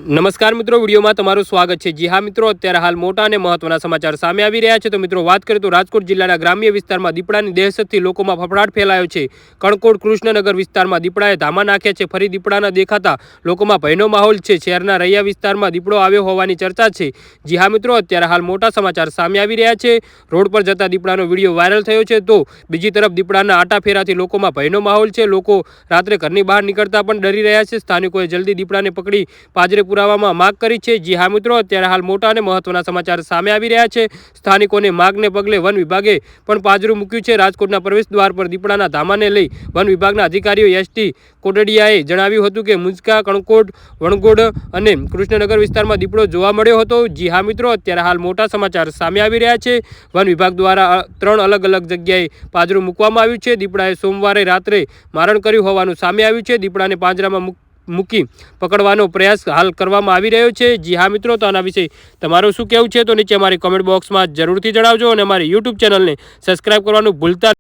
નમસ્કાર મિત્રો, વિડીયોમાં તમારું સ્વાગત છે। જી હા મિત્રો, અત્યારે હાલ મોટા અને મહત્વના સમાચાર સામે આવી રહ્યા છે। તો મિત્રો વાત કરીએ તો રાજકોટ જિલ્લાના ગ્રામ્ય વિસ્તારમાં દીપડાની દહેશતથી લોકોમાં ફફડાટ ફેલાયો છે। કણકોટ કૃષ્ણનગર વિસ્તારમાં દીપડાએ ધામા નાખ્યા છે। ફરી દીપડાના દેખાતા લોકોમાં ભયનો માહોલ છે। શહેરના રૈયા વિસ્તારમાં દીપડો આવ્યો હોવાની ચર્ચા છે। જી હા મિત્રો, અત્યારે હાલ મોટા સમાચાર સામે આવી રહ્યા છે। રોડ પર જતા દીપડાનો વિડીયો વાયરલ થયો છે, તો બીજી તરફ દીપડાના આટાફેરાથી લોકોમાં ભયનો માહોલ છે। લોકો રાત્રે ઘરની બહાર નીકળતા પણ ડરી રહ્યા છે। સ્થાનિકોએ જલ્દી દીપડાને પકડી પાજરે પુરાવામાં માંગ કરી છે। જી હા મિત્રો, અત્યારે હાલ મોટા અને મહત્વના સમાચાર સામે આવી રહ્યા છે। સ્થાનિકોને માંગને પગલે વન વિભાગે પણ પાજરું મૂક્યું છે। રાજકોટના પ્રવેશ દ્વાર પર દીપડાના ધામાને લઈ વન વિભાગના અધિકારીઓ એસટી કોટડિયાએ જણાવ્યું હતું કે મુંજકા, કણકોટ, વણગોડ અને કૃષ્ણનગર વિસ્તારમાં દીપડો જોવા મળ્યો હતો। જી હા મિત્રો, અત્યારે હાલ મોટા સમાચાર સામે આવી રહ્યા છે। વન વિભાગ દ્વારા 3 અલગ અલગ જગ્યાએ પાજરું મૂકવામાં આવ્યું છે। દીપડાએ સોમવારે રાત્રે મારણ કર્યું હોવાનું સામે આવ્યું છે। દીપડાને પાંજરામાં મૂકી પકડવાનો પ્રયાસ હાલ કરવામાં આવી રહ્યો છે। જી હા મિત્રો, તો આના વિશે તમારું શું કહેવું છે તો નીચે અમારી કોમેન્ટ બોક્સમાં જરૂરથી જણાવજો અને અમારી યુટ્યુબ ચેનલને સબસ્ક્રાઇબ કરવાનું ભૂલતા